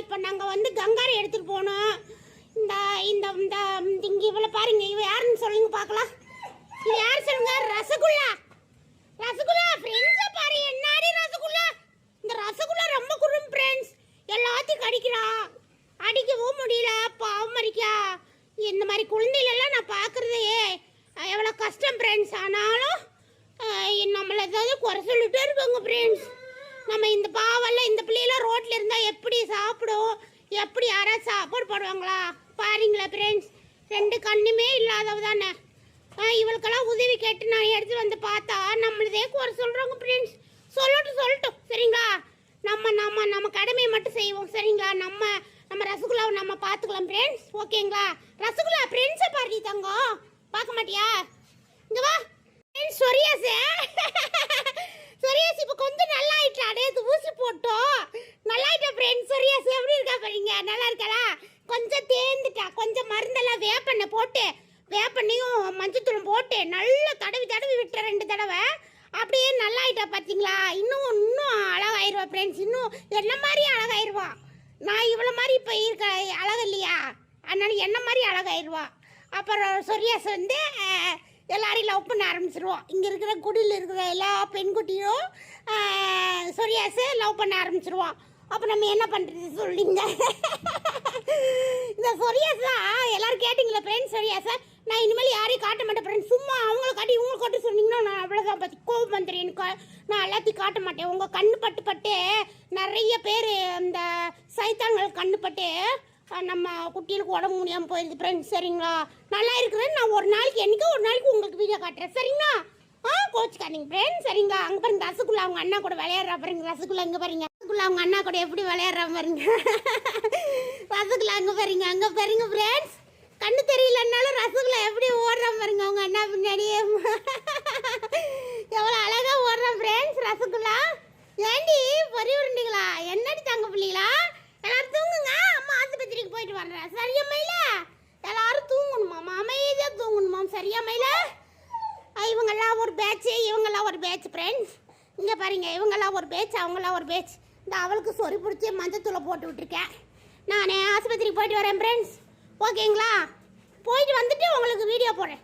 இப்போ நாங்கள் வந்து கங்காரை எடுத்துகிட்டு போனோம். இந்த இந்த இந்த இங்கே இவ்வளோ பாருங்க, இவ யாருன்னு சொல்லுங்க பார்க்கலாம். இது யார் சொல்லுங்க? ரசகுல்லா. ரசகுல்லா ஃப்ரெண்ட்ஸை பாரு, என்னாடி ரசகுல்லா. இந்த ரசகுல்லா ரொம்ப குறும் ஃப்ரெண்ட்ஸ், எல்லாத்தையும் கடிக்கிறான். அடிக்கவும் முடியல, பாவம் அடிக்கா. இந்த மாதிரி குழந்தைகளெல்லாம் நான் பார்க்குறதே எவ்வளோ கஷ்டம் ஃப்ரெண்ட்ஸ். ஆனாலும் நம்மளை ஏதாவது குறை சொல்லிட்டே இருக்காங்க ஃப்ரெண்ட்ஸ். நம்ம இந்த பாவெல்லாம் இந்த பிள்ளையெல்லாம் ரோட்டில் இருந்தால் எப்படி சாப்பிடும்? எப்படி யாராவது சாப்பாடு போடுவாங்களா? பாருங்களா ஃப்ரெண்ட்ஸ், 2 கண்ணுமே இல்லாதவ தானே. இவளுக்கெல்லாம் உதவி கேட்டு நான் எடுத்து வந்து பார்த்தா நம்மளதே குறை சொல்கிறாங்க ஃப்ரெண்ட்ஸ். சொல்லட்டும் சரிங்களா. நம்ம கடமையை மட்டும் செய்வோம் சரிங்களா. நம்ம ரசகுல்லாவை நம்ம பார்த்துக்கலாம் ஃப்ரெண்ட்ஸ், ஓகேங்களா. ரசகுல்லா ஃப்ரெண்ட்ஸை பாரு தங்கம், பார்க்க மாட்டியா? இங்கே வா ஃப்ரெண்ட்ஸ். சொரியாஸ் இப்போ கொஞ்சம் நல்லா ஆயிட்டா. நேற்று ஊசி போட்டோம், நல்லா ஆயிட்டா ஃப்ரெண்ட்ஸ். சொரியாஸ் எப்படி இருக்கா பாருங்க, நல்லா இருக்காளா? கொஞ்சம் தேர்ந்துட்டா. கொஞ்சம் மருந்தெல்லாம் வேப்பெண்ணெய் போட்டு, வேப்பெண்ணையும் மஞ்சத்தூளும் போட்டு நல்லா தடவி விட்ட 2 தடவை. அப்படியே நல்லா ஆயிட்டா பார்த்தீங்களா. இன்னும் அழகாயிருவா ஃப்ரெண்ட்ஸ். இன்னும் என்ன மாதிரி அழகாயிருவா. நான் இவ்வளோ மாதிரி இப்போ இருக்க அழகு இல்லையா, அதனால என்ன மாதிரி அழகாயிருவா. அப்புறம் சொரியாஸ் வந்து எல்லாரையும் லவ் பண்ண ஆரம்பிச்சிருவோம். இங்கே இருக்கிற குடியில் இருக்கிற எல்லா பெண்குட்டியும் சொரியாஸை லவ் பண்ண ஆரம்பிச்சிருவோம். அப்போ நம்ம என்ன பண்ணுறது சொல்லிங்க. இந்த சொரியாஸ் தான் எல்லோரும் கேட்டிங்களா ஃப்ரெண்ட்ஸ். சொரியாஸை நான் இனிமேல் யாரையும் காட்ட மாட்டேன் ஃப்ரெண்ட்ஸ். சும்மா அவங்கள காட்டி இவங்களை காட்டி சொன்னீங்கன்னா நான் அவ்வளோதான் பற்றி கோபம் வந்துடுறேன் எனக்கு. நான் எல்லாத்தையும் காட்ட மாட்டேன். உங்கள் கண்ணு பட்டு நிறைய பேர் இந்த சைத்தான்கள் கண்ணு பட்டு நம்ம குட்டிகளுக்கு உடம்பு முடியாமல் போயிடுது ஃப்ரெண்ட்ஸ் சரிங்களா. நல்லா இருக்கிறேன் நான் ஒரு நாளைக்கு உங்களுக்கு வீடியோ காட்டுறேன் சரிங்களா. கோச்சுக்காதீங்க ஃப்ரெண்ட்ஸ் சரிங்களா. அங்கே பாருங்க ரசகுல்லா அவங்க அண்ணா கூட விளையாடுறா பாருங்க. ரசகுல்லா இங்கே பாருங்க, ரசகுல்லா அவங்க அண்ணா கூட எப்படி விளையாடுறா பாருங்க. ரசகுல்லா அங்கே பாருங்க ஃப்ரெண்ட்ஸ். கண்ணு தெரியலன்னாலும் ரசகுல்லா எப்படி ஓடுறான் பாருங்க அவங்க அண்ணா பின்னாடியே. எவ்வளோ அழகா ஓடுறான் ஃப்ரெண்ட்ஸ் ரசகுல்லா. ஏண்டி பொறி உருண்டிங்களா? என்னடி தங்க பிள்ளைங்களா? எல்லாரும் தூங்குங்க, அம்மா ஆஸ்பத்திரிக்கு போயிட்டு வர்றேன் சரியா மயில. எல்லாரும் தூங்கணுமா, அமைதியாக தூங்கணுமா சரியா மயில. இவங்கெல்லாம் ஒரு பேட்ச் ஃப்ரெண்ட்ஸ். இங்கே பாருங்க, இவங்கெல்லாம் ஒரு பேட்ச், அவங்களாம் ஒரு பேட்ச். இந்த அவளுக்கு சொறி பிடிச்சி மஞ்சத்தூளை போட்டு விட்டுருக்கேன். நான் ஆஸ்பத்திரிக்கு போயிட்டு வரேன் ஃப்ரெண்ட்ஸ், ஓகேங்களா. போயிட்டு வந்துட்டு உங்களுக்கு வீடியோ போடுறேன்.